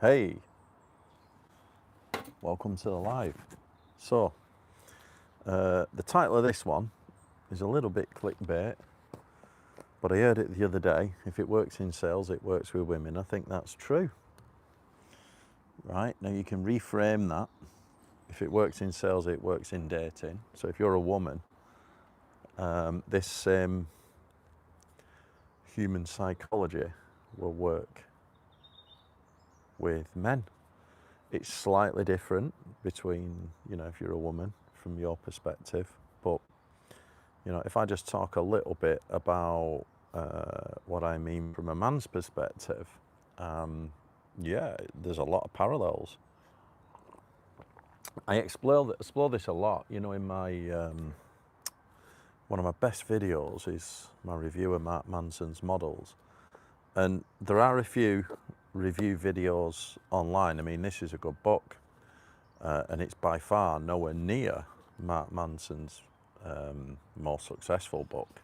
Hey, welcome to the live. So, the title of this one is a little bit clickbait, but I heard it the other day. If it works in sales, it works with women. I think that's true. Right? Now, you can reframe that. If it works in sales, it works in dating. So, if you're a woman, this same human psychology will work with men. It's slightly different between, if you're a woman from your perspective, but if I just talk a little bit about what I mean from a man's perspective, yeah, there's a lot of parallels. I explore this a lot. In my one of my best videos is my review of Manson's models, and there are a few review videos online. I mean, this is a good book, and it's by far nowhere near Mark Manson's most successful book.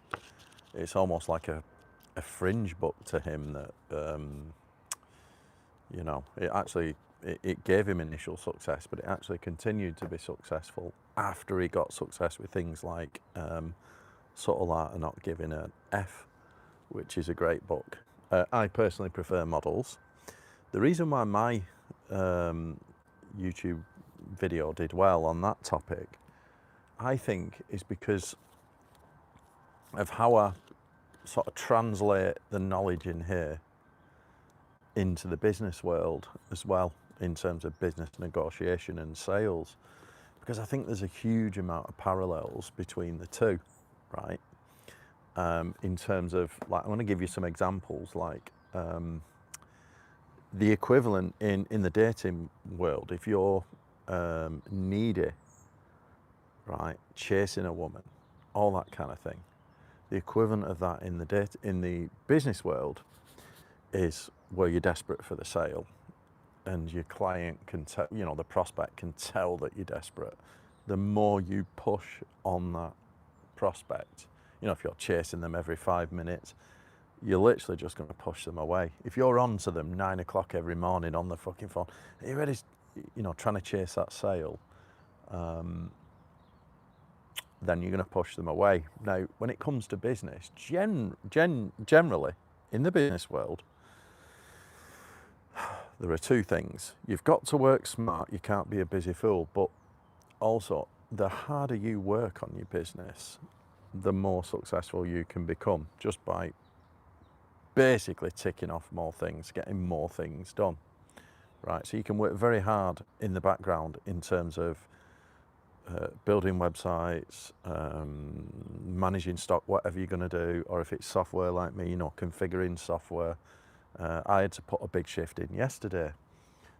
It's almost like a fringe book to him that, it gave him initial success, but it actually continued to be successful after he got success with things like Subtle Art of Not Giving an F, which is a great book. I personally prefer models. The reason why my YouTube video did well on that topic, I think, is because of how I sort of translate the knowledge in here into the business world as well, in terms of business negotiation and sales, because I think there's a huge amount of parallels between the two, right? In terms of, like, I want to give you some examples, like the equivalent in the dating world. If you're needy, right, chasing a woman, all that kind of thing, the equivalent of that in the business world is where you're desperate for the sale, and your client can tell, the prospect can tell that you're desperate. The more you push on that prospect, if you're chasing them every 5 minutes, you're literally just going to push them away. If you're on to them 9 o'clock every morning on the fucking phone, you're ready, trying to chase that sale, then you're going to push them away. Now, when it comes to business, generally in the business world, there are two things. You've got to work smart, you can't be a busy fool, but also, the harder you work on your business, the more successful you can become, just by basically ticking off more things, getting more things done, right? So you can work very hard in the background in terms of building websites, managing stock, whatever you're going to do, or if it's software like me, configuring software. I had to put a big shift in yesterday.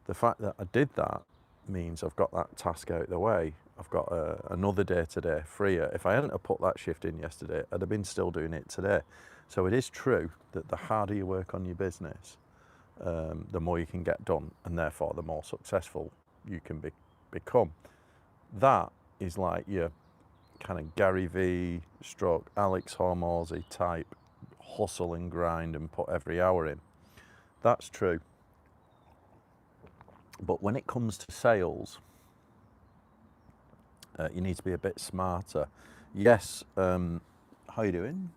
The fact that I did that means I've got that task out of the way. I've got another day today freer. If I hadn't have put that shift in yesterday, I'd have been still doing it today. So it is true that the harder you work on your business, the more you can get done, and therefore the more successful you can become. That is like your kind of Gary V stroke Alex Hormozy type hustle and grind and put every hour in. That's true. But when it comes to sales, you need to be a bit smarter. Yes, how you doing?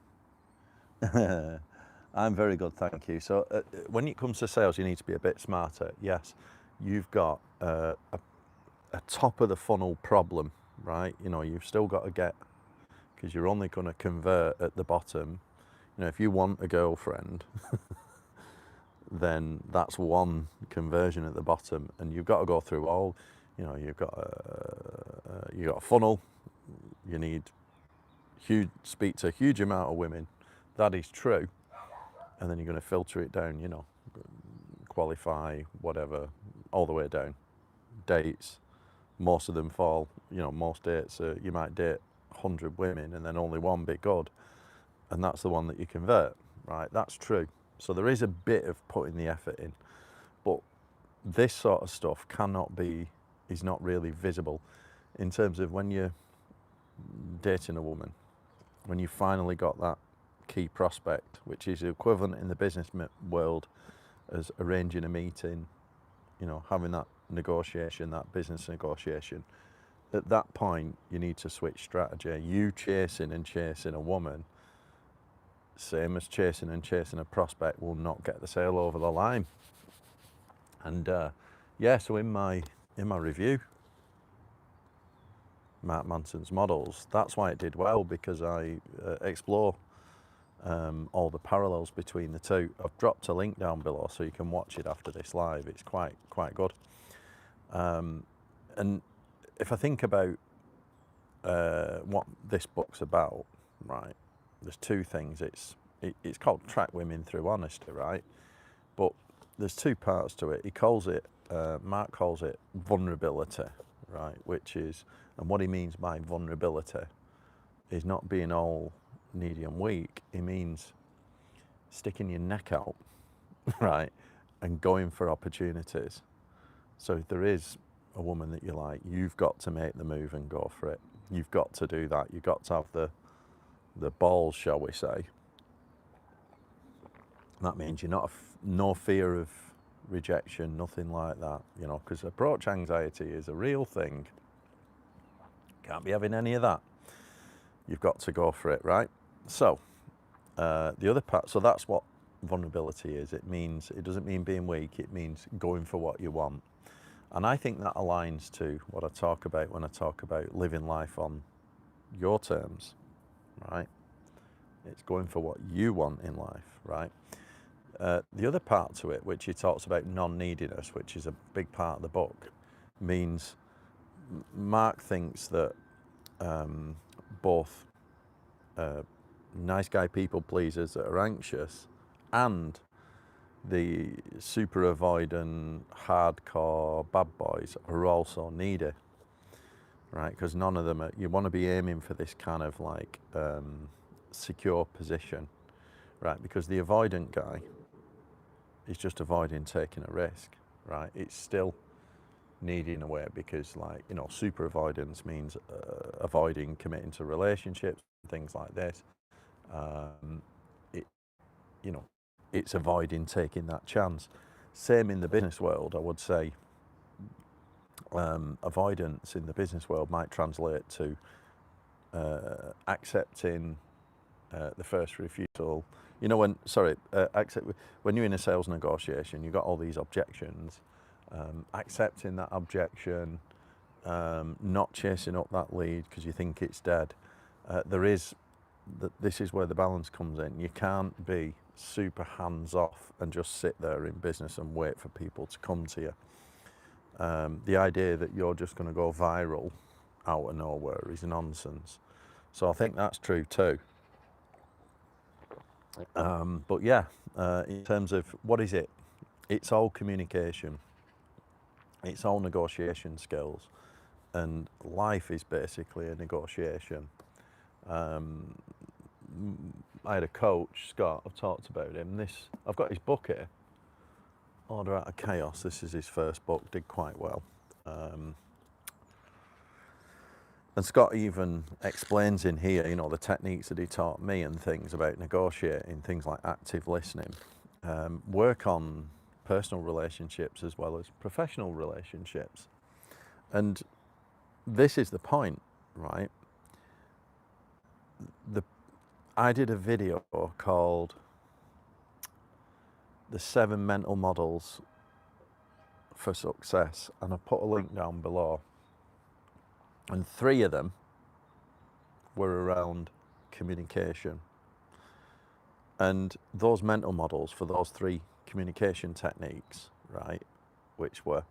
I'm very good, thank you. So when it comes to sales, you need to be a bit smarter. Yes, you've got a top of the funnel problem, right? You've still got to get, because you're only going to convert at the bottom. If you want a girlfriend, then that's one conversion at the bottom, and you've got to go through all. You've got a funnel. You need speak to a huge amount of women. That is true, and then you're going to filter it down. Qualify, whatever, all the way down. Dates, most of them fall. Most dates you might date 100 women and then only one be good, and that's the one that you convert. Right? That's true. So there is a bit of putting the effort in, but this sort of stuff is not really visible in terms of when you're dating a woman, when you finally got that key prospect, which is equivalent in the business world as arranging a meeting, you know, having that negotiation, that business negotiation, at that point, you need to switch strategy. You chasing a woman, same as chasing a prospect, will not get the sale over the line. And yeah, so in my review, Mark Manson's models, that's why it did well, because I explore all the parallels between the two. I've dropped a link down below so you can watch it after this live. It's quite good. And if I think about what this book's about, right, there's two things. It's called Track Women Through Honesty, right? But there's two parts to it. He calls it, Mark calls it vulnerability, right? Which is, and what he means by vulnerability is not being all needy and weak. He means sticking your neck out, right, and going for opportunities. So if there is a woman that you like, you've got to make the move and go for it. You've got to do that. You've got to have the balls, shall we say. That means you're not no fear of rejection, nothing like that, you know, because approach anxiety is a real thing. Can't be having any of that. You've got to go for it, right? So the other part, so that's what vulnerability is. It doesn't mean being weak, it means going for what you want. And I think that aligns to what I talk about when I talk about living life on your terms, right? It's going for what you want in life, right? The other part to it, which he talks about non-neediness, which is a big part of the book, means Mark thinks that both nice guy people pleasers that are anxious and the super avoidant, hardcore bad boys are also needy, right? Because none of them are, you want to be aiming for this kind of like secure position, right? Because the avoidant guy is just avoiding taking a risk, right? It's still needy in a way, because, like, you know, super avoidance means avoiding committing to relationships, things like this. You know, it's avoiding taking that chance. Same in the business world, I would say. Avoidance in the business world might translate to accepting the first refusal. You know, when you're in a sales negotiation, you've got all these objections. Accepting that objection, not chasing up that lead because you think it's dead. This is where the balance comes in. You can't be super hands off and just sit there in business and wait for people to come to you. The idea that you're just going to go viral out of nowhere is nonsense. So I think that's true too. But yeah, in terms of what is it? It's all communication. It's all negotiation skills. And life is basically a negotiation. I had a coach, Scott, I've talked about him. I've got his book here, Order Out of Chaos. This is his first book, did quite well. And Scott even explains in here, you know, the techniques that he taught me and things about negotiating, things like active listening. Work on personal relationships as well as professional relationships. And this is the point, right? I did a video called The 7 Mental Models for Success, and I put a link down below. And 3 of them were around communication. And those mental models for those 3 communication techniques, right, which were,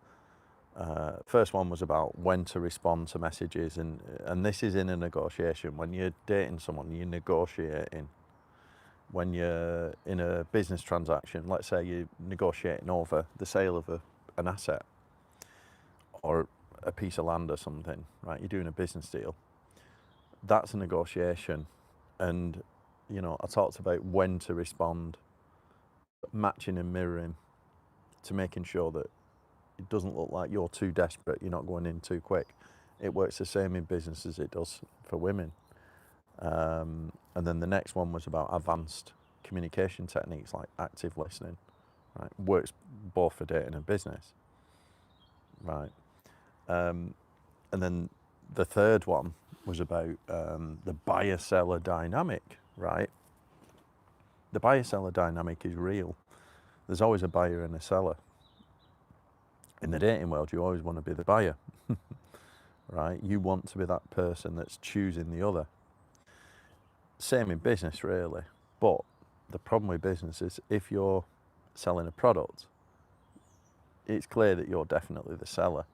first one was about when to respond to messages, and this is in a negotiation. When you're dating someone, you're negotiating. When you're in a business transaction, let's say you're negotiating over the sale of an asset or a piece of land or something, right? You're doing a business deal. That's a negotiation. And, you know, I talked about when to respond, matching and mirroring, to making sure that it doesn't look like you're too desperate, you're not going in too quick. It works the same in business as it does for women. And then the next one was about advanced communication techniques like active listening, right? Works both for dating and business. right? And then the third one was about the buyer-seller dynamic, right? The buyer-seller dynamic is real. There's always a buyer and a seller. In the dating world, you always want to be the buyer, right? You want to be that person that's choosing the other. Same in business, really. But the problem with business is if you're selling a product, it's clear that you're definitely the seller.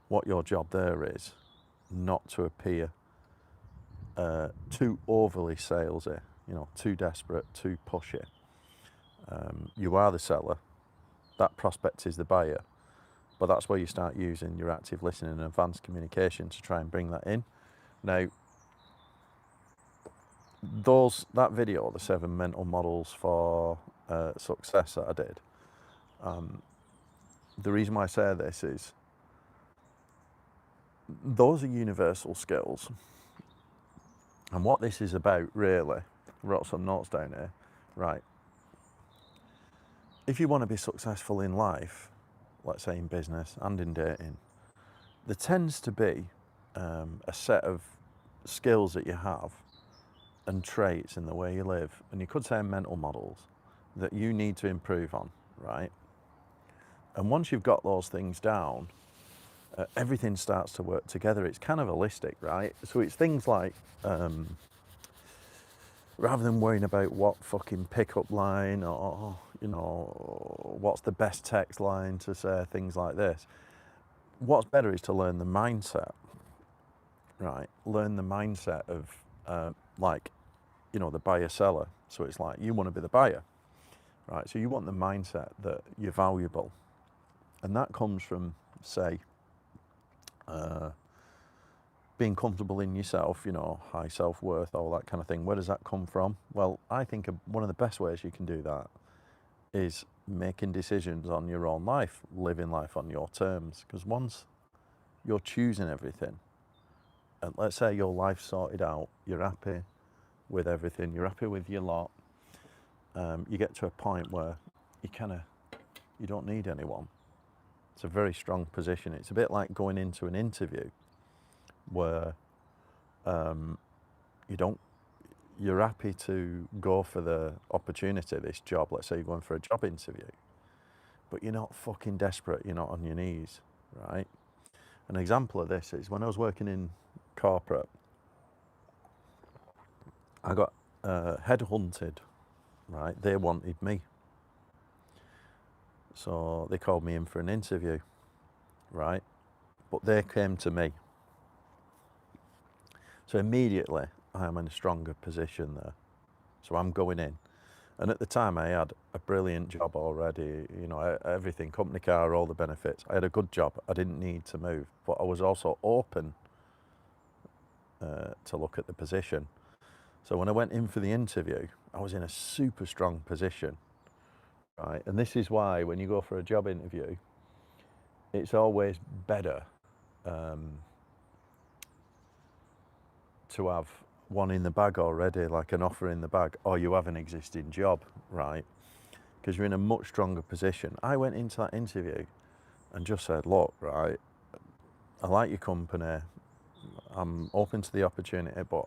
What your job there is not to appear too overly salesy, too desperate, too pushy. You are the seller. That prospect is the buyer. But that's where you start using your active listening and advanced communication to try and bring that in. Now, that video, the 7 mental models for success that I did, the reason why I say this is those are universal skills. And what this is about, really, I wrote some notes down here, right? If you want to be successful in life, let's say in business and in dating, there tends to be a set of skills that you have and traits in the way you live, and you could say mental models that you need to improve on, right? And once you've got those things down, everything starts to work together. It's kind of holistic, right? So it's things like, rather than worrying about what fucking pickup line or, what's the best text line to say, things like this, what's better is to learn the mindset, right? Learn the mindset of, the buyer-seller. So it's like, you want to be the buyer, right? So you want the mindset that you're valuable. And that comes from, say, being comfortable in yourself, high self-worth, all that kind of thing. Where does that come from? Well, I think one of the best ways you can do that is making decisions on your own life, living life on your terms. Because once you're choosing everything, and let's say your life's sorted out, you're happy with everything, you're happy with your lot, you get to a point where you don't need anyone. It's a very strong position. It's a bit like going into an interview where you're happy to go for the opportunity, this job. Let's say you're going for a job interview, but you're not fucking desperate, you're not on your knees, right? An example of this is when I was working in corporate, I got headhunted, right? They wanted me. So they called me in for an interview, right? But they came to me. So immediately I am in a stronger position there. So I'm going in. And at the time I had a brilliant job already, everything, company car, all the benefits. I had a good job. I didn't need to move, but I was also open to look at the position. So when I went in for the interview, I was in a super strong position, right? And this is why when you go for a job interview, it's always better to have one in the bag already, like an offer in the bag, or you have an existing job, right? Because you're in a much stronger position. I went into that interview and just said, look, right, I like your company, I'm open to the opportunity, but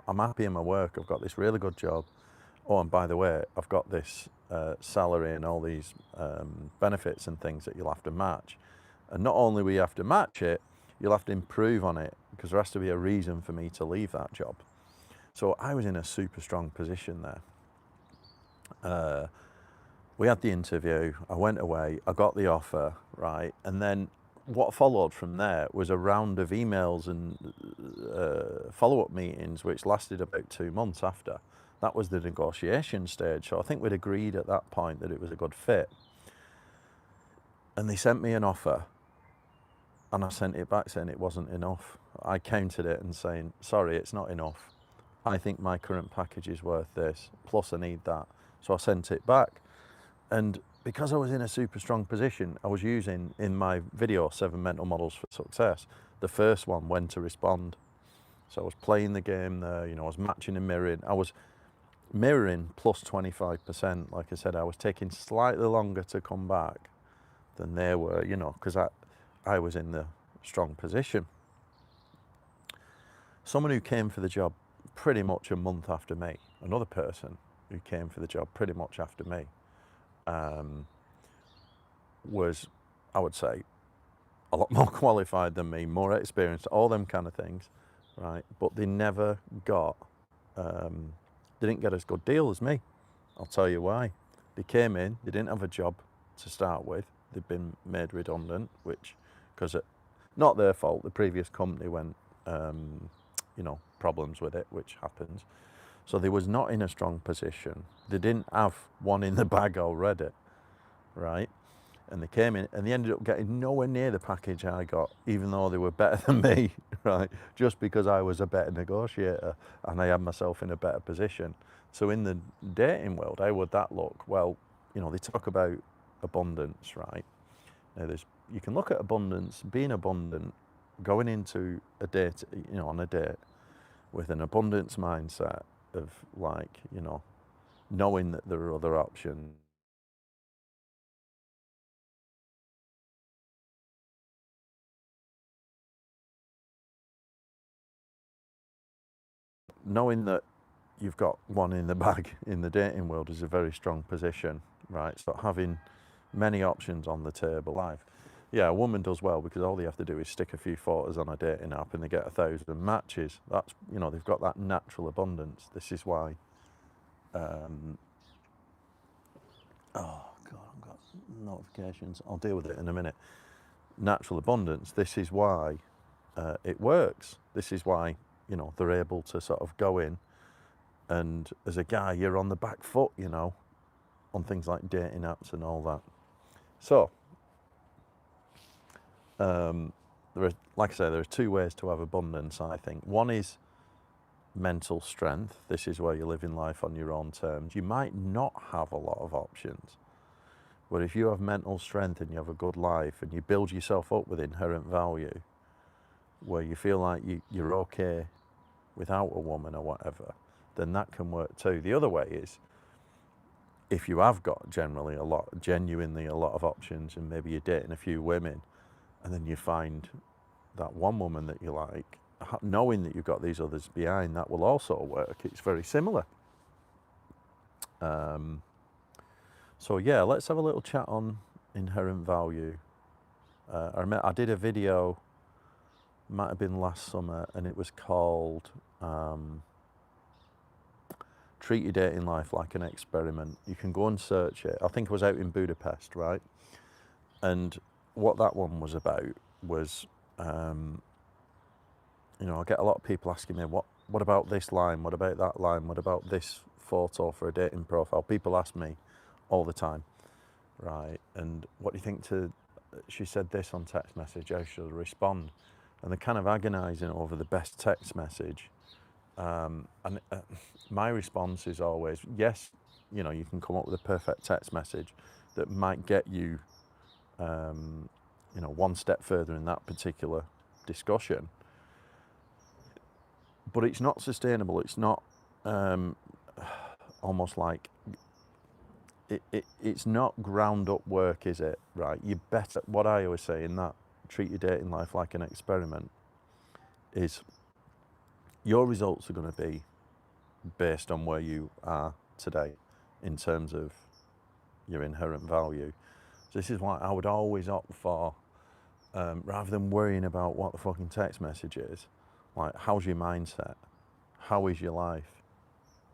I'm happy in my work, I've got this really good job. Oh, and by the way, I've got this salary and all these benefits and things that you'll have to match. And not only will you have to match it, you'll have to improve on it, because there has to be a reason for me to leave that job. So I was in a super strong position there. We had the interview, I went away, I got the offer, right? And then what followed from there was a round of emails and follow-up meetings, which lasted about 2 months after. That was the negotiation stage. So I think we'd agreed at that point that it was a good fit. And they sent me an offer, and I sent it back saying it wasn't enough. I countered it and saying, sorry, it's not enough. I think my current package is worth this, plus I need that. So I sent it back. And because I was in a super strong position, I was using in my video 7 mental models for success. The first one, when to respond. So I was playing the game there, I was matching and mirroring. I was mirroring plus 25%. Like I said, I was taking slightly longer to come back than they were, because I was in the strong position. Someone who came for the job pretty much a month after me, another person who came for the job pretty much after me, was, I would say, a lot more qualified than me, more experienced, all them kind of things, right? But they never got, they didn't get as good deal as me. I'll tell you why. They came in, they didn't have a job to start with. They'd been made redundant, which, because not their fault, the previous company went, you know, problems with it, which happens. So they was not in a strong position. They didn't have one in the bag already, right? And they came in and they ended up getting nowhere near the package I got, even though they were better than me, right? Just because I was a better negotiator and I had myself in a better position. So in the dating world, how would that look? Well, you know, they talk about abundance, right? Now you can look at abundance, being abundant, going into a date, you know, on a date with an abundance mindset of, like, you know, knowing that there are other options. Knowing that you've got one in the bag in the dating world is a very strong position, right? So having many options on the table. Live. Yeah, a woman does well because all they have to do is stick a few photos on a dating app and they get 1,000 matches. That's, you know, they've got that natural abundance. This is why, oh God, I've got notifications. I'll deal with it in a minute. Natural abundance. This is why it works. This is why, you know, they're able to sort of go in, and as a guy, you're on the back foot, you know, on things like dating apps and all that. So, there are, like I say, there are two ways to have abundance, I think. One is mental strength. This is where you're living life on your own terms. You might not have a lot of options, but if you have mental strength and you have a good life and you build yourself up with inherent value, where you feel like you're okay without a woman or whatever, then that can work too. The other way is, if you have got genuinely a lot of options, and maybe you're dating a few women, and then you find that one woman that you like, knowing that you've got these others behind, that will also work. It's very similar. So yeah, let's have a little chat on inherent value. I did a video, might have been last summer, and it was called Treat Your Dating Life Like an Experiment. You can go and search it. I think it was out in Budapest, right? And what that one was about was, you know, I get a lot of people asking me, what about this line? What about that line? What about this photo for a dating profile? People ask me all the time, right? And what do you think she said this on text message, how should I respond? And they're kind of agonizing over the best text message. My response is always, yes, you know, you can come up with a perfect text message that might get you, you know, one step further in that particular discussion. But it's not sustainable. It's not almost like, it's not ground up work, is it? Right? You better, what I always say in that treat your dating life like an experiment is, your results are going to be based on where you are today in terms of your inherent value. So this is why I would always opt for, rather than worrying about what the fucking text message is, like, how's your mindset? How is your life?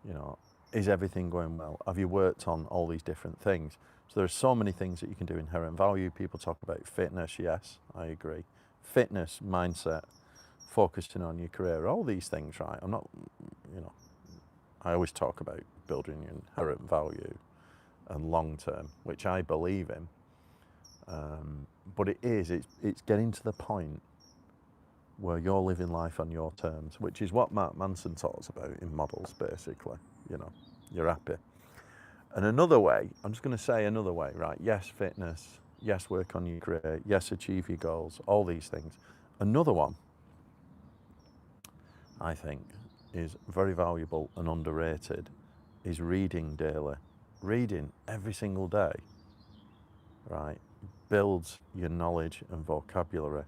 You know, is everything going well? Have you worked on all these different things? So there's so many things that you can do inherent value. People talk about fitness. Yes, I agree. Fitness, mindset, focusing on your career, all these things, right? I'm not, you know, I always talk about building inherent value and long term, which I believe in. But it's getting to the point where you're living life on your terms, which is what Manson talks about in Models, basically. You know, you're happy. And another way, I'm just going to say another way, right? Yes, fitness. Yes, work on your career. Yes, achieve your goals. All these things. Another one, I think, is very valuable and underrated, is reading daily. Reading every single day, right? builds your knowledge and vocabulary.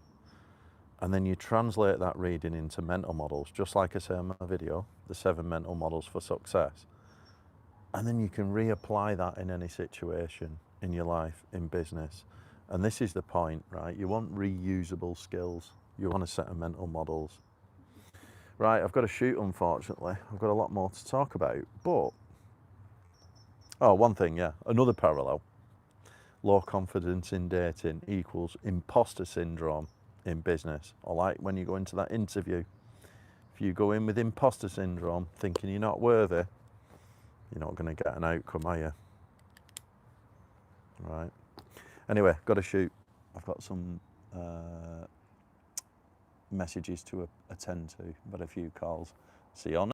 And then you translate that reading into mental models, just like I say in my video, the 7 mental models for success. And then you can reapply that in any situation in your life, in business. And this is the point, right? You want reusable skills. You want a set of mental models. Right, I've got to shoot, unfortunately. I've got a lot more to talk about. But, oh, one thing, yeah, another parallel. Low confidence in dating equals imposter syndrome in business. Or like when you go into that interview, if you go in with imposter syndrome, thinking you're not worthy, you're not going to get an outcome, are you? Right. Anyway, got to shoot. I've got some messages to attend to, but a few calls. See you on.